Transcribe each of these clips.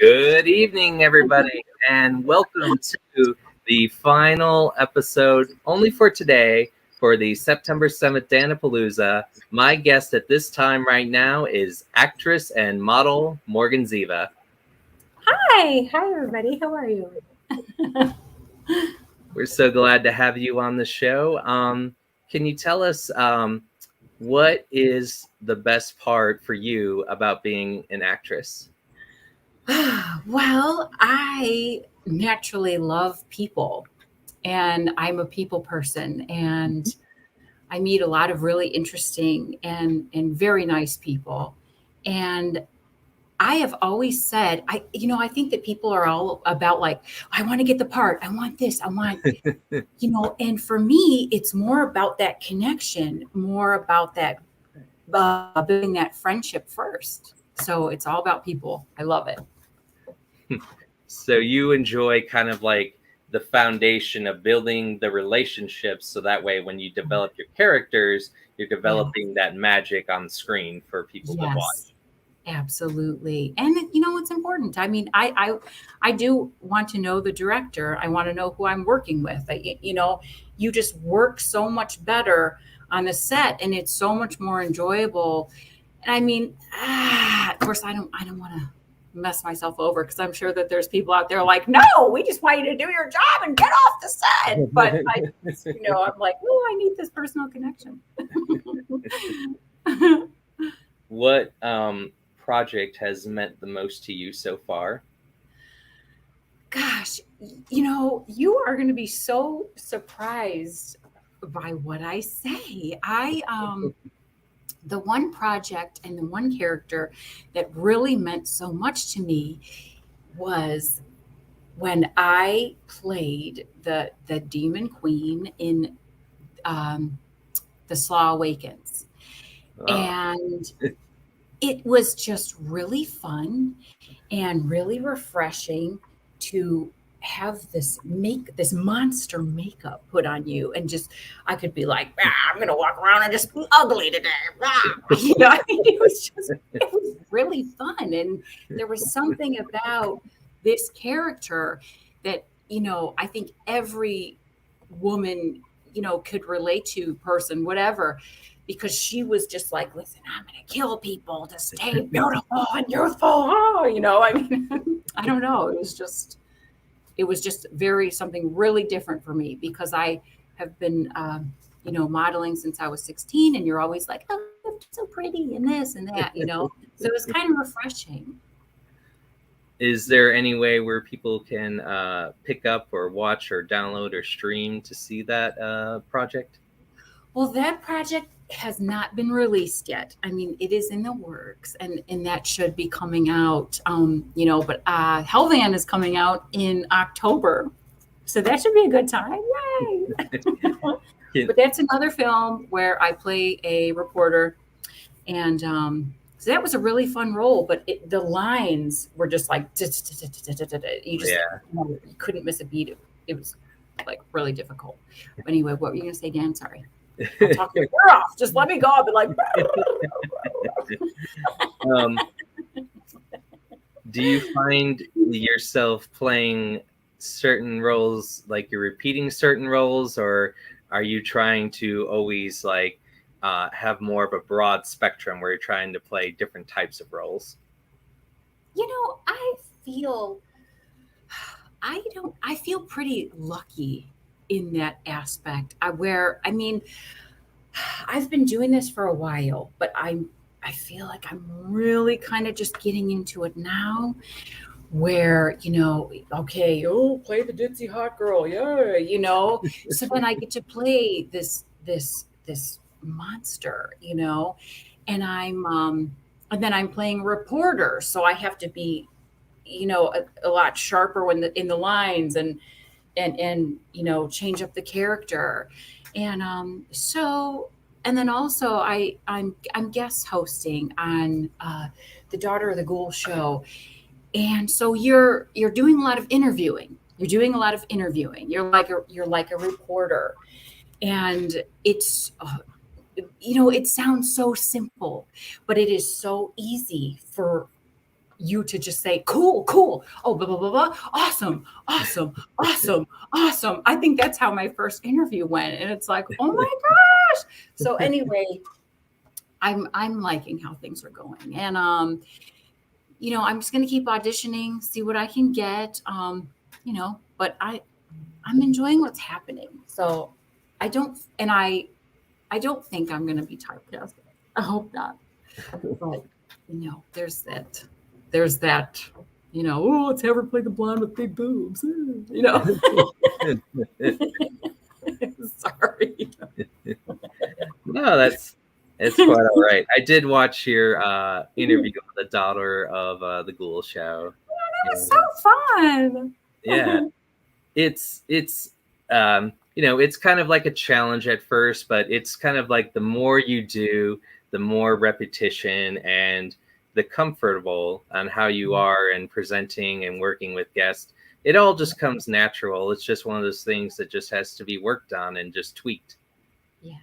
Good evening, everybody, and welcome to the final episode, only for today, for the September 7th Dan-A-Plooza. My guest at this time right now is actress and model Morgan Ziva. Hi everybody. How are you? We're so glad to have you on the show. Can you tell us what is the best part for you about being an actress? Well, I naturally love people, and I'm a people person, and I meet a lot of really interesting and very nice people. And I have always said, I think that people are all about like, I want to get the part, I want this, I want, and for me, it's more about that connection, more about that building that friendship first. So it's all about people. I love it. So you enjoy kind of like the foundation of building the relationships, so that way when you develop your characters, you're developing that magic on screen for people to watch. Absolutely. And it's important. I mean, I do want to know the director. I want to know who I'm working with. You just work so much better on the set, and it's so much more enjoyable. And I mean, of course, I don't want to mess myself over, because I'm sure that there's people out there like, no, we just want you to do your job and get off the set. But I'm like, oh, I need this personal connection. What project has meant the most to you so far? Gosh, you are going to be so surprised by what I say. The one project and the one character that really meant so much to me was when I played the demon queen in The Slaw Awakens. And it was just really fun and really refreshing to have this monster makeup put on you, and just I could be like, I'm gonna walk around and just be ugly today. It was really fun, and there was something about this character that I think every woman could relate to, person, whatever, because she was just like, listen, I'm gonna kill people to stay beautiful and youthful. I mean, I don't know. It was just something really different for me, because I have been, modeling since I was 16, and you're always like, oh, I'm so pretty and this and that, So it was kind of refreshing. Is there any way where people can pick up or watch or download or stream to see that project? Well, that project has not been released yet. I mean, it is in the works, and that should be coming out, but Hellvan is coming out in October. So that should be a good time. Yay! But that's another film where I play a reporter, and so that was a really fun role, but the lines were just like, you couldn't miss a beat. It was like really difficult. But anyway, what were you going to say, Dan? Sorry. I'll talk your ear off. Just let me go. I'll be like, do you find yourself playing certain roles, like you're repeating certain roles, or are you trying to always like have more of a broad spectrum where you're trying to play different types of roles? I feel pretty lucky in that aspect, I've been doing this for a while, but I feel like I'm really kind of just getting into it now, where, okay, play the ditzy hot girl. Yeah. So then I get to play this monster, and and then I'm playing a reporter. So I have to be, a lot sharper in the lines, and change up the character. And and then also I'm guest hosting on the Daughter of the Ghoul show. And so you're doing a lot of interviewing. You're like a reporter. And it's it sounds so simple, but it is so easy for you to just say, cool. Oh, blah, blah, blah, blah. Awesome. I think that's how my first interview went. And it's like, oh my gosh. So anyway, I'm liking how things are going. And, I'm just going to keep auditioning, see what I can get, but I'm enjoying what's happening. So I don't think I'm going to be typecast. I hope not. But, there's that, oh, let's have her play the blonde with big boobs. Sorry. No, it's quite all right. I did watch your interview with the daughter of the Ghoul Show. That was so fun. Yeah, it's it's kind of like a challenge at first, but it's kind of like the more you do, the more repetition and the comfortable on how you are and presenting and working with guests, it all just comes natural. It's just one of those things that just has to be worked on and just tweaked. Yeah.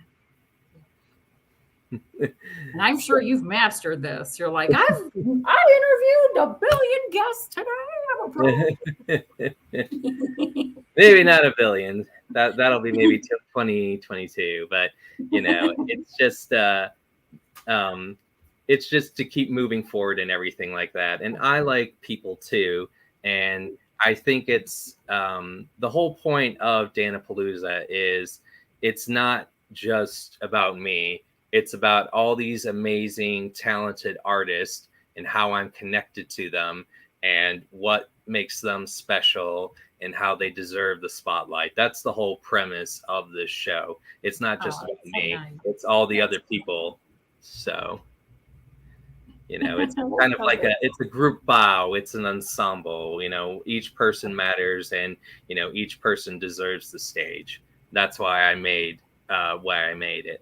And I'm sure you've mastered this. You're like, I interviewed 1 billion guests today. Maybe not 1 billion. That'll be maybe till 2022. But it's just to keep moving forward and everything like that. And I like people too. And I think it's the whole point of Dan-A-Plooza is it's not just about me. It's about all these amazing, talented artists and how I'm connected to them and what makes them special and how they deserve the spotlight. That's the whole premise of this show. It's not just about me. Nice. It's all the other people. So, it's kind of like it's a group bow. It's an ensemble. Each person matters and, each person deserves the stage. That's why I made it.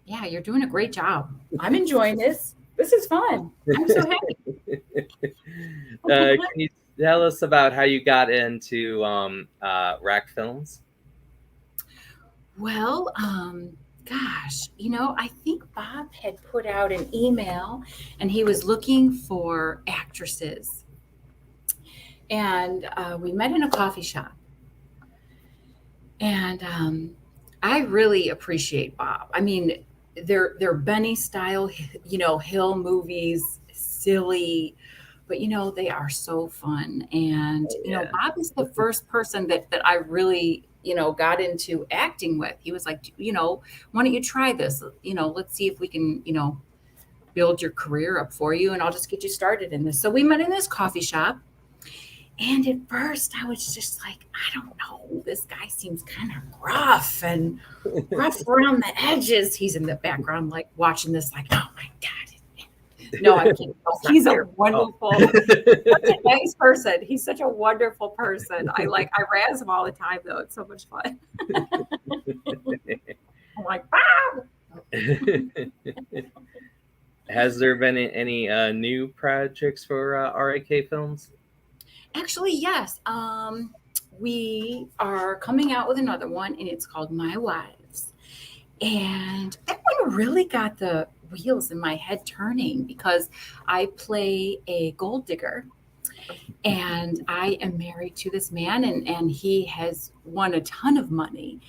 Yeah, you're doing a great job. I'm enjoying this. This is fun. I'm so happy. Can you tell us about how you got into Rack Films? Well, gosh, I think Bob had put out an email and he was looking for actresses. And we met in a coffee shop. And I really appreciate Bob. I mean, they're Benny style, Hill movies, silly, but they are so fun. And Bob is the first person that I really got into acting with. He was like, why don't you try this? Let's see if we can build your career up for you, and I'll just get you started in this. So we met in this coffee shop. And at first I was just like, I don't know, this guy seems kind of rough around the edges. He's in the background, like watching this, like, oh my God. No, I'm kidding. He's a wonderful, such a nice person. He's such a wonderful person. I razz him all the time though. It's so much fun. I'm like, Bob. Has there been any new projects for RAK Films? Actually, yes. We are coming out with another one, and it's called My Wives. And that one really got the wheels in my head turning because I play a gold digger, and I am married to this man, and he has won a ton of money.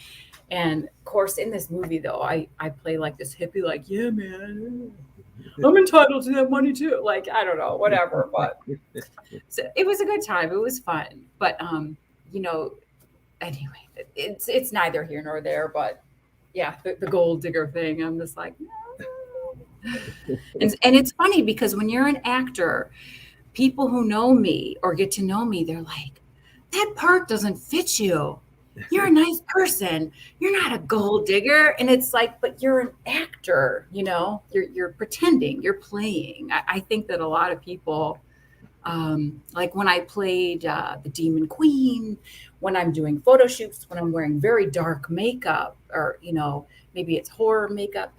And of course, in this movie, though, I play like this hippie, like, yeah, man, I'm entitled to that money too. Like, I don't know, whatever. But so it was a good time. It was fun. But anyway, it's neither here nor there. But yeah, the gold digger thing, I'm just like, no. And it's funny because when you're an actor, people who know me or get to know me, they're like, that part doesn't fit you. You're a nice person. You're not a gold digger. And it's like, but you're an actor, you're pretending, you're playing. I think that a lot of people, like when I played the Demon Queen, when I'm doing photo shoots, when I'm wearing very dark makeup or, maybe it's horror makeup,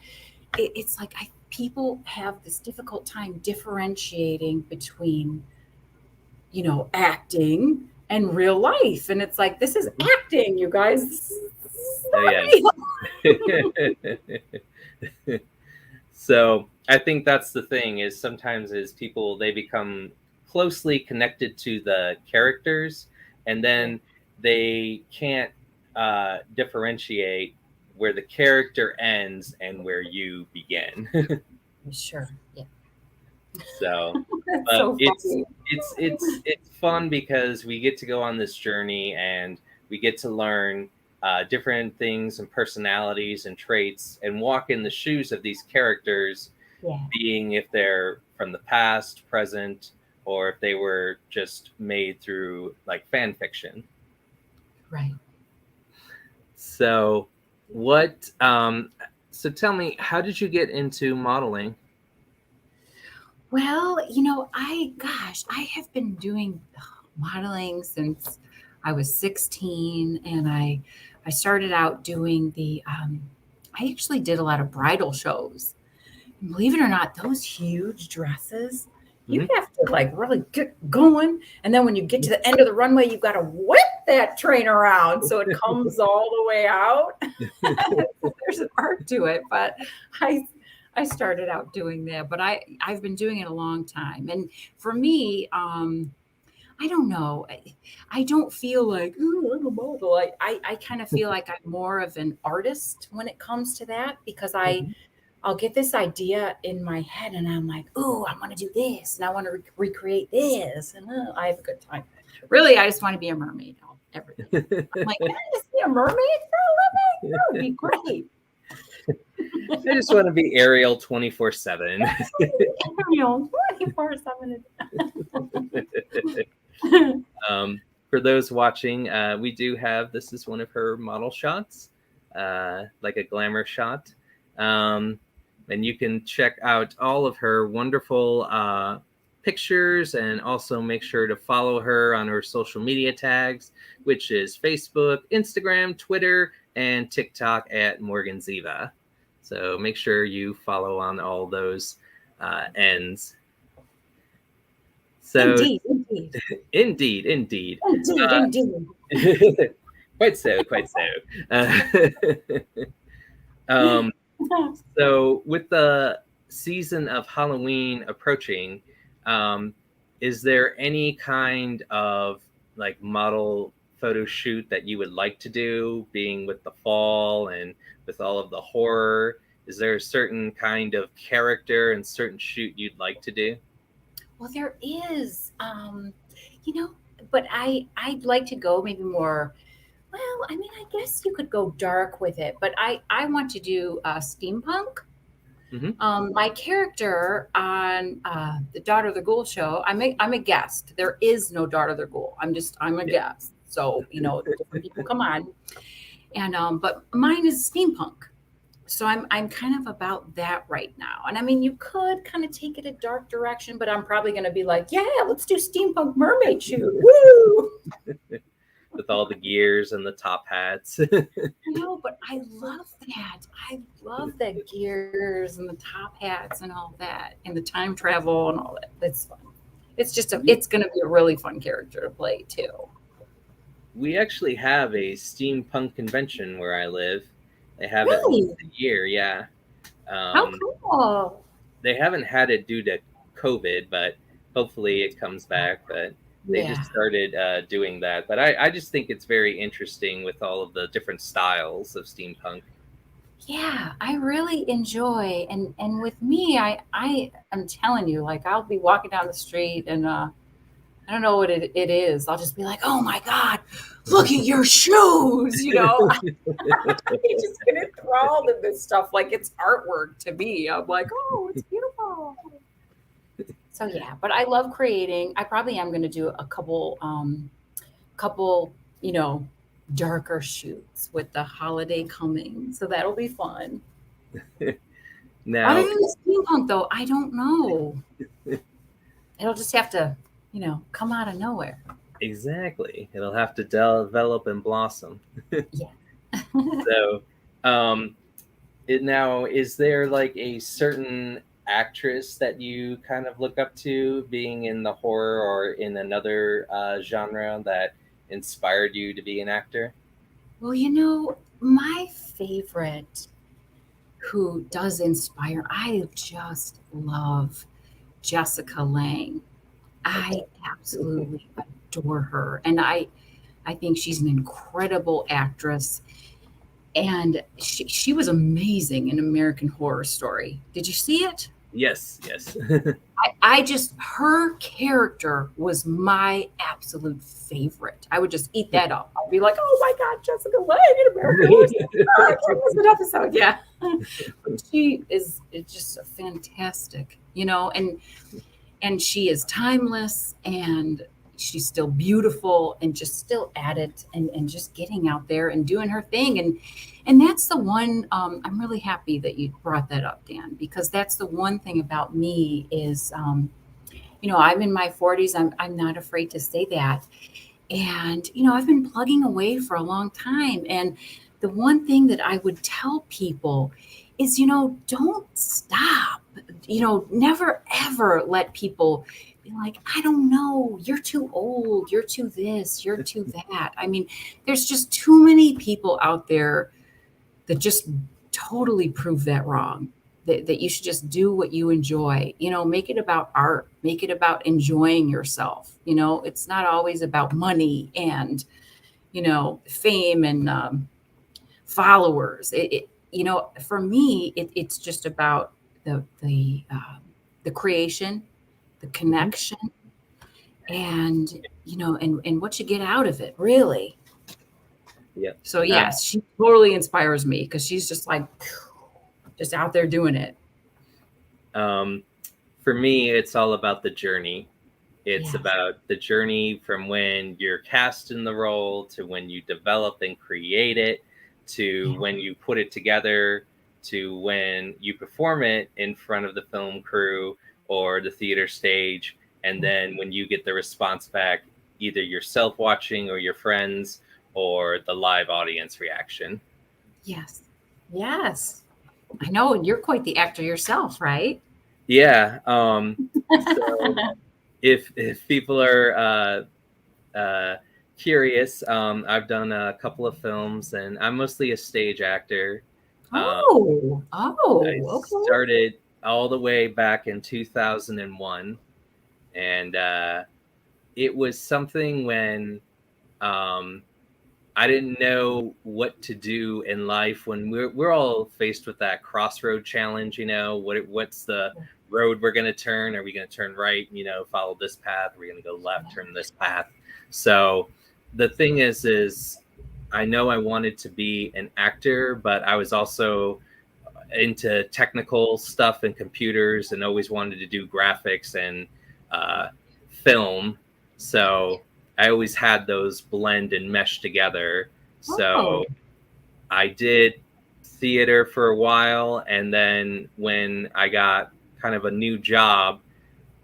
it's like people have this difficult time differentiating between, acting and real life. And it's like, this is acting, you guys. This is So I think that's the thing is sometimes is people, they become closely connected to the characters, and Yeah. then they can't differentiate where the character ends and where you begin. Sure. Yeah. So, That's but so it's funny. it's fun because we get to go on this journey and we get to learn different things and personalities and traits and walk in the shoes of these characters, Yeah. being if they're from the past, present, or if they were just made through like fan fiction. Right. So, what? So tell me, how did you get into modeling? Well, gosh, I have been doing modeling since I was 16, and I started out doing I actually did a lot of bridal shows. And believe it or not, those huge dresses, you Hmm. have to like really get going. And then when you get to the end of the runway, you've got to whip that train around so it comes all the way out. There's an art to it, but I I started out doing that, but I've been doing it a long time. And for me, I don't know. I don't feel like, "Ooh, I'm a model." I kind of feel like I'm more of an artist when it comes to that because Hmm. I'll get this idea in my head and I'm like, "Oh, I want to do this and I want to recreate this," and I have a good time. Really, I just want to be a mermaid. Everything. I'm like, can I just be a mermaid for a living? That would be great. I just want to be Ariel 24/7. 24/7. For those watching, we do have, this is one of her model shots, like a glamour shot. Um, and you can check out all of her wonderful pictures, and also make sure to follow her on her social media tags, which is Facebook, Instagram, Twitter, and TikTok at Morgan Ziva. So make sure you follow on all those ends. So Indeed, indeed, indeed, indeed. indeed, indeed. Quite so, quite so. um, so, with the season of Halloween approaching, um, is there any kind of like model photo shoot that you would like to do, being with the fall and with all of the horror? Is there a certain kind of character and certain shoot you'd like to do? Well, there is, you know, but I'd like to go maybe more. Well, I mean, I guess you could go dark with it, but I want to do steampunk. Hmm. My character on the Daughter of the Ghoul show, I'm a guest. There is no Daughter of the Ghoul. I'm a Yeah. guest. So different people come on, and but mine is steampunk. So I'm kind of about that right now. And I mean, you could kind of take it a dark direction, but I'm probably going to be like, yeah, let's do steampunk mermaid shoot. Woo! With all the gears and the top hats. No, but I love that. I love the gears and the top hats and all that, and the time travel and all that. That's fun. It's going to be a really fun character to play too. We actually have a steampunk convention where I live. They have it once Really? a year, yeah. How Um, cool. they haven't had it due to COVID, but hopefully it comes back. But they just Yeah. started doing that. But I just think it's very interesting with all of the different styles of steampunk. Yeah, I really enjoy and with me, I am telling you, like I'll be walking down the street and I don't know what it is. I'll just be like, oh my God, look at your shoes, I just get enthralled in this stuff like it's artwork to me. I'm like, oh, it's beautiful. So yeah, but I love creating. I probably am going to do a couple, you know, darker shoots with the holiday coming. So that'll be fun. Other Now, than the steampunk, though, I don't know. It'll just have to, come out of nowhere. exactly, it'll have to develop and blossom. Yeah. So, um, now, is there like a certain actress that you kind of look up to, being in the horror or in another genre, that inspired you to be an actor? Well, my favorite, who does inspire. I just love Jessica Lange. I absolutely adore her. And I think she's an incredible actress. And she was amazing in American Horror Story. Did you see it? Yes, yes. I just, her character was my absolute favorite. I would just eat that up. I'd be like, oh my God, Jessica Lange in American Horror Story. Oh, I can't miss an episode. Yeah. But she is just a fantastic, and she is timeless, and she's still beautiful, and just still at it, and just getting out there and doing her thing. And that's the one, I'm really happy that you brought that up, Dan, because that's the one thing about me is, I'm in my 40s. I'm not afraid to say that. And, I've been plugging away for a long time. And the one thing that I would tell people is, don't stop. Never, ever let people be like, I don't know, you're too old, you're too this, you're too that. I mean, there's just too many people out there that just totally prove that wrong. That you should just do what you enjoy. Make it about art. Make it about enjoying yourself. It's not always about money and, fame and followers. For me, it's just about the creation, the connection, and and what you get out of it, really. Yeah. So yes, she totally inspires me because she's just like just out there doing it. For me, it's all about the journey. It's Yes. about the journey from when you're cast in the role to when you develop and create it, to when you put it together, to when you perform it in front of the film crew or the theater stage, and then when you get the response back, either yourself watching or your friends or the live audience reaction. Yes. I know, and you're quite the actor yourself, right? Yeah. So if people are curious, I've done a couple of films, and I'm mostly a stage actor. I Okay. started all the way back in 2001, and it was something when I didn't know what to do in life when we're all faced with that crossroad challenge. What's the road we're going to turn? Are we going to turn right? Follow this path? Are we going to go left? Turn this path? So the thing is I know I wanted to be an actor, but I was also into technical stuff and computers, and always wanted to do graphics and film. So I always had those blend and mesh together. So I did theater for a while, and then when I got kind of a new job,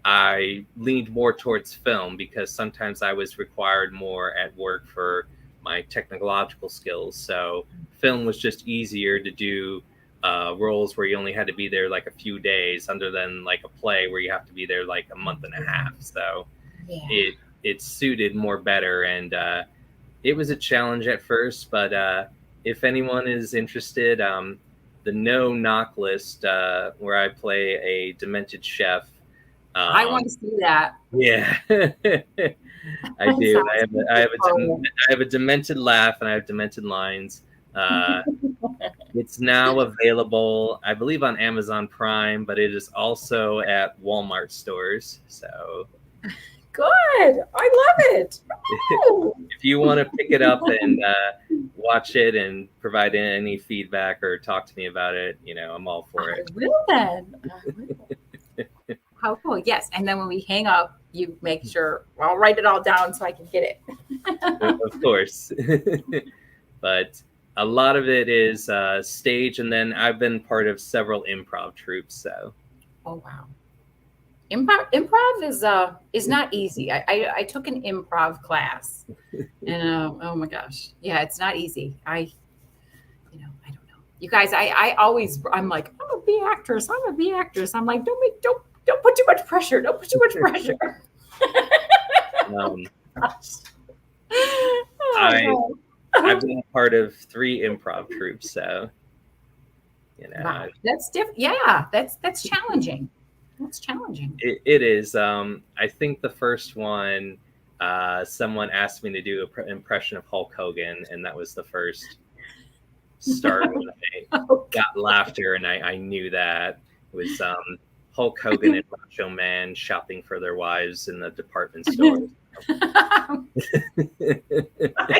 I leaned more towards film because sometimes I was required more at work for my technological skills. So film was just easier to do roles where you only had to be there like a few days, other than like a play where you have to be there like a month and a half. So it suited more better, and it was a challenge at first, but if anyone is interested, the No Knock List, where I play a demented chef. I want to see that. Yeah, I do. I have a demented laugh, and I have demented lines. It's now available, I believe, on Amazon Prime, but it is also at Walmart stores. So good. I love it. If you want to pick it up and watch it and provide any feedback or talk to me about it, I'm all for it. I will then. How cool. Yes. And then when we hang up, you make sure I'll write it all down so I can get it. Of course. But a lot of it is stage, and then I've been part of several improv troupes. So. Oh wow. Improv is not easy. I took an improv class, and oh my gosh, yeah, it's not easy. I don't know, you guys. I'm like, I'm gonna be actress. I'm like, don't put too much pressure. Don't put too much pressure. I've been a part of 3 improv troupes, so. Wow, that's different. Yeah, that's challenging. That's challenging. It is. I think the first one, someone asked me to do an impression of Hulk Hogan, and that was the first start when I got laughter, and I knew that it was Hulk Hogan and Macho Man shopping for their wives in the department store. I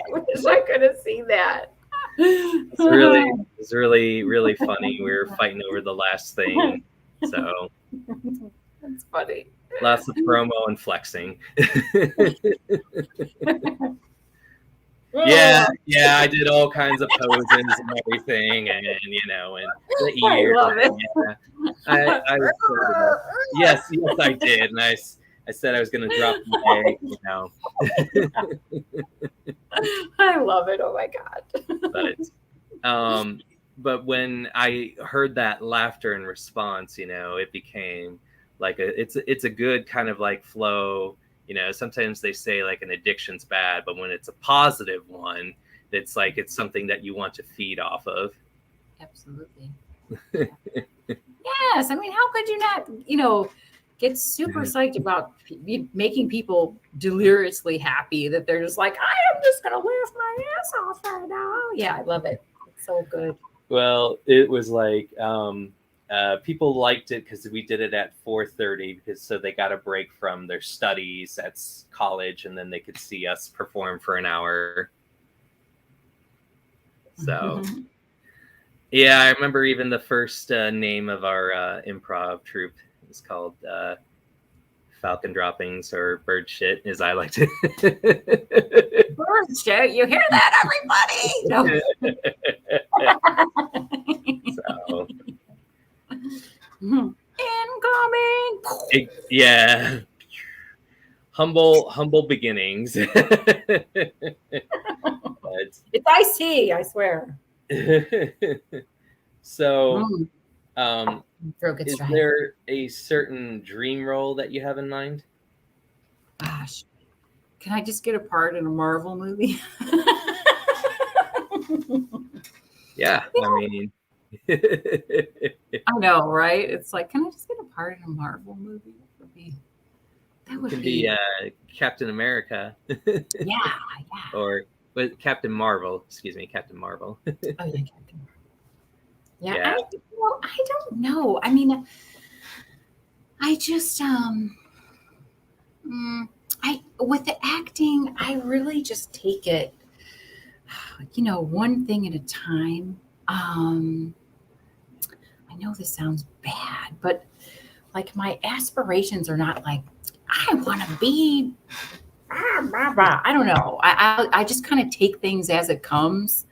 wish I could have seen that. It's really funny. We were fighting over the last thing, so that's funny. lots of promo and flexing. Yeah, I did all kinds of poses and everything, and and the ears. I love it. Yeah. I was yes, I did, and I said I was going to drop the egg, I love it. Oh my God! But when I heard that laughter in response, it became like it's a good kind of like flow. Sometimes they say like an addiction's bad, but when it's a positive one, it's like it's something that you want to feed off of. Absolutely. Yes. I mean, how could you not, get super psyched about making people deliriously happy that they're just like, I am just going to laugh my ass off right now. Yeah, I love it. It's so good. Well, it was like people liked it because we did it at 4:30 so they got a break from their studies at college, and then they could see us perform for an hour. So, yeah, I remember even the first name of our improv troupe is called Falcon Droppings, or Bird Shit, as I like to. Bird Shit, you hear that, everybody? No. So. Incoming. Yeah. Humble beginnings. It's icy, I swear. So, is there a certain dream role that you have in mind? Gosh, can I just get a part in a Marvel movie? Yeah, I mean, I know, right? It's like, can I just get a part in a Marvel movie? That would be Captain America. Yeah. Or Captain Marvel. Excuse me, Captain Marvel. Oh yeah, Captain Marvel. Yeah. I don't know. I mean, I just with the acting, I really just take it, one thing at a time. I know this sounds bad, but like my aspirations are not like I want to be. I don't know. I just kind of take things as it comes.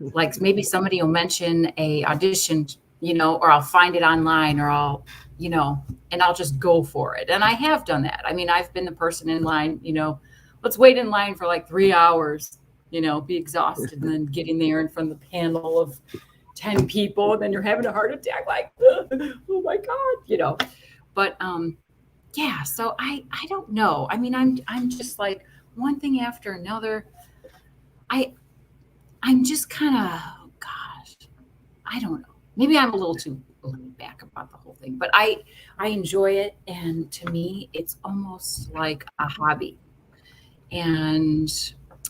Like maybe somebody will mention a audition, or I'll find it online, or I'll, and I'll just go for it. And I have done that. I mean, I've been the person in line, let's wait in line for like 3 hours, be exhausted, and then getting there in front of the panel of 10 people, and then you're having a heart attack, like, oh my God, But yeah, so I don't know. I mean, I'm just like one thing after another. I'm just kind of, gosh, I don't know. Maybe I'm a little too laid back about the whole thing, but I enjoy it, and to me, it's almost like a hobby. And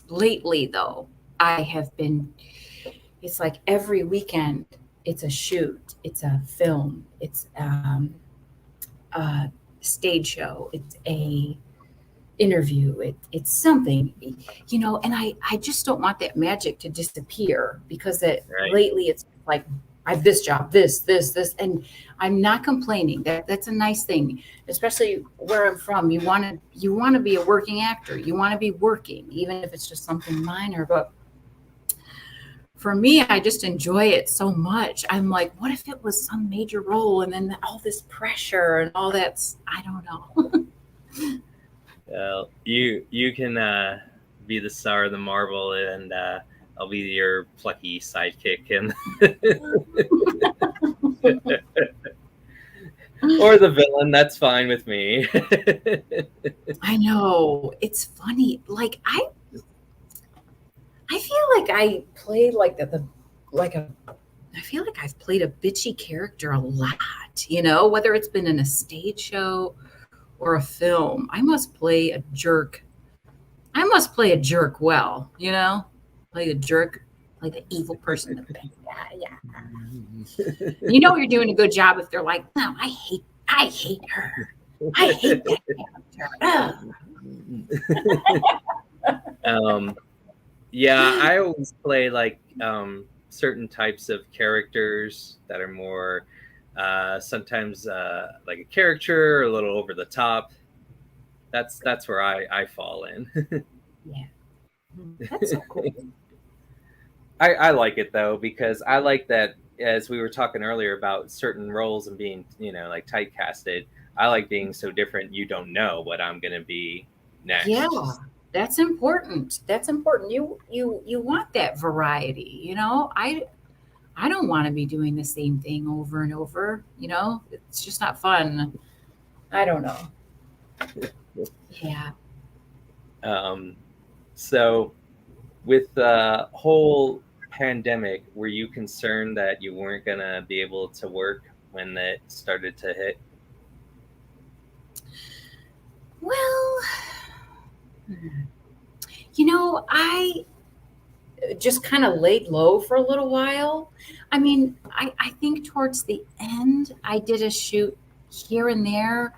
lately, though, I have been. It's like every weekend, it's a shoot, it's a film, it's a stage show, it's a interview, it's something, and I just don't want that magic to disappear, because lately it's like I have this job, this, and I'm not complaining. That's a nice thing, especially where I'm from. You want to be a working actor. You want to be working, even if it's just something minor. But for me, I just enjoy it so much. I'm like, what if it was some major role, and then all this pressure and all that's, I don't know. Well, you can be the star of the Marvel, and I'll be your plucky sidekick, and or the villain. That's fine with me. I know, it's funny. Like I feel like I played like the like a I feel like I've played a bitchy character a lot, whether it's been in a stage show or a film. I must play a jerk. I must play a jerk well, play a jerk, like the evil person in the back. Yeah, yeah. You're doing a good job if they're like, no, I hate her. I hate that character. Yeah, I always play like certain types of characters that are more sometimes like a caricature, a little over the top. That's where I fall in. Yeah, that's so cool. I like it though, because I like that, as we were talking earlier about certain roles and being, like typecasted. I like being so different. You don't know what I'm going to be next. Yeah, that's important. That's important. You want that variety. I don't want to be doing the same thing over and over. It's just not fun. I don't know. Yeah. So with the whole pandemic, were you concerned that you weren't going to be able to work when it started to hit? Well, I just kind of laid low for a little while. I mean, I think towards the end, I did a shoot here and there,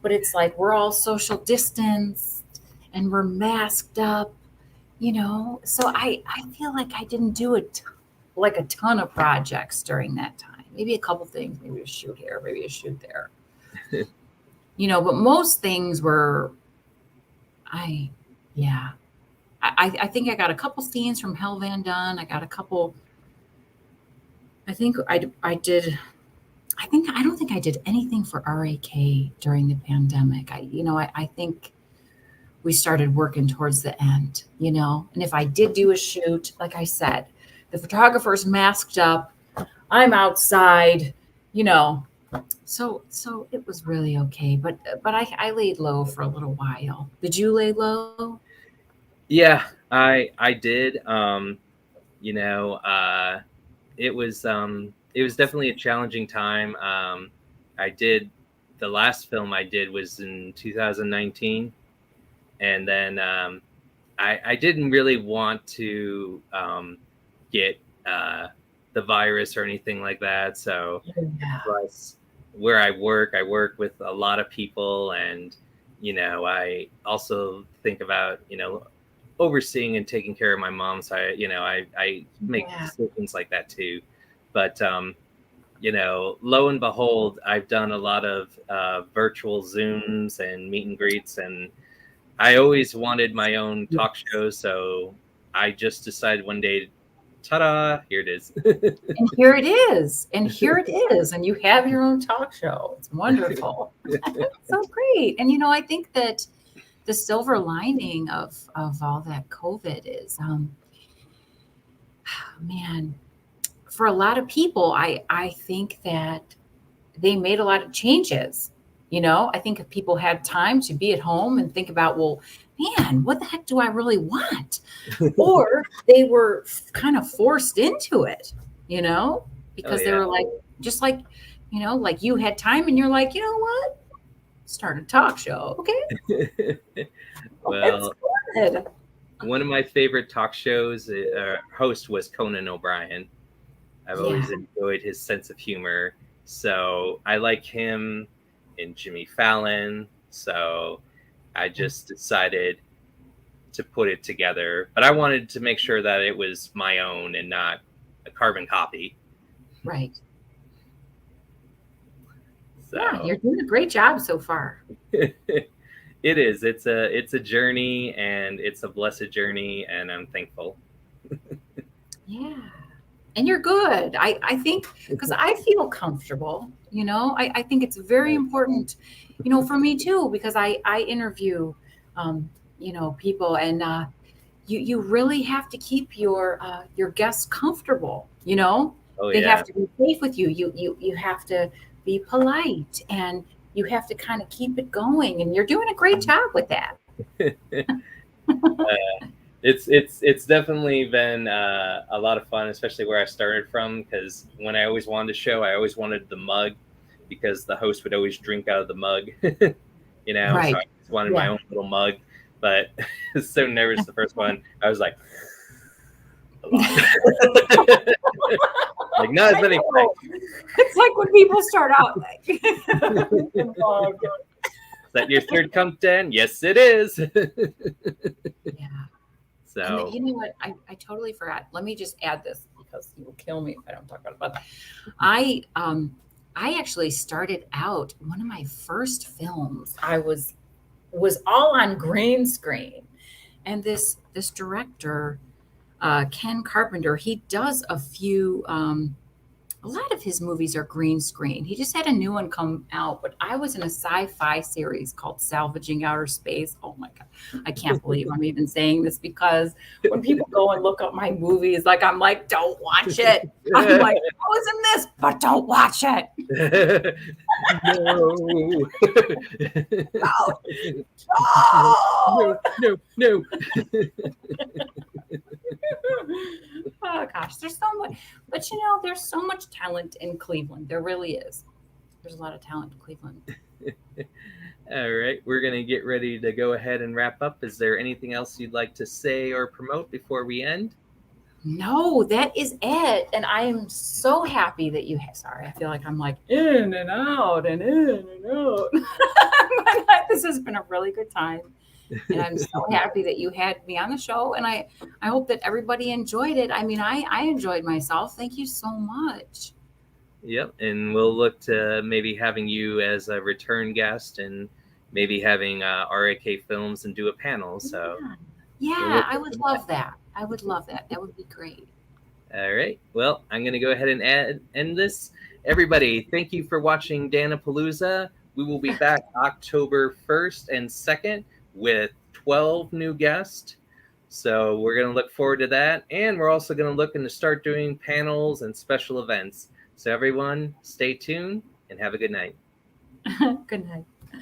but it's like we're all social distanced and we're masked up, So I feel like I didn't do like a ton of projects during that time. Maybe a couple things, maybe a shoot here, maybe a shoot there. But most things were, yeah. I think I got a couple scenes from Hell Van done. I got a couple. I think I did. I don't think I did anything for RAK during the pandemic. I think we started working towards the end, and if I did do a shoot, like I said, the photographer's masked up, I'm outside, so it was really okay. But I laid low for a little while. Did you lay low? Yeah, I did. It was definitely a challenging time. I did the last film I did was in 2019, and then I didn't really want to get the virus or anything like that. So plus where I work with a lot of people, and I also think about overseeing and taking care of my mom. So I make decisions like that too. But lo and behold, I've done a lot of virtual Zooms and meet and greets, and I always wanted my own talk show. So I just decided one day, ta-da, here it is. And here it is. And here it is. And you have your own talk show. It's wonderful. So great. And I think that the silver lining of all that COVID is, man, for a lot of people, I think that they made a lot of changes. I think if people had time to be at home and think about, well, man, what the heck do I really want? Or they were kind of forced into it, because they were like, just like, like you had time and you're like, you know what? Start a talk show. Okay. Well, one of my favorite talk shows host was Conan O'Brien. I've always enjoyed his sense of humor. So I like him and Jimmy Fallon. So I just decided to put it together. But I wanted to make sure that it was my own and not a carbon copy. Right. So, yeah, you're doing a great job so far. It is. It's a journey, and it's a blessed journey, and I'm thankful. Yeah. And you're good. I think, because I feel comfortable, I think it's very important, for me too, because I interview, people, and you really have to keep your guests comfortable, they have to be safe with you. You have to be polite, and you have to kind of keep it going, and you're doing a great job with that. It's definitely been a lot of fun, especially where I started from. Because when I always wanted to show, I always wanted the mug, because the host would always drink out of the mug. So Right. I just wanted my Yeah. own little mug. But I was so nervous the first one. I was like a lot, like not as I many. know. It's like when people start out. Oh, Is that your third cup, Dan? Yes, it is. yeah. And So you know what? I totally forgot. Let me just add this because you will kill me if I don't talk about it. But I actually started out one of my first films. I was all on green screen, and this director, Ken Carpenter, he does a lot of his movies are green screen. He just had a new one come out, but I was in a sci-fi series called Salvaging Outer Space. Oh my God. I can't believe I'm even saying this because when people go and look up my movies, like I'm like, don't watch it. I'm like, I was in this, but don't watch it. no. No. No. Oh gosh, there's so much, but there's so much talent in Cleveland. There really is. There's a lot of talent in Cleveland. All right, we're going to get ready to go ahead and wrap up. Is there anything else you'd like to say or promote before we end? No, that is it. And I am so happy that sorry, I feel like I'm like in and out and in and out. But this has been a really good time. And I'm so happy that you had me on the show. And I hope that everybody enjoyed it. I mean, I enjoyed myself. Thank you so much. Yep, and we'll look to maybe having you as a return guest, and maybe having RAK Films and do a panel. So Yeah, I would love that. I would love that. That would be great. All right. Well, I'm going to go ahead and end this. Everybody, thank you for watching Dan-A-Plooza. We will be back October 1st and 2nd with 12 new guests. So we're going to look forward to that. And we're also going to look into start doing panels and special events. So everyone, stay tuned and have a good night. Good night.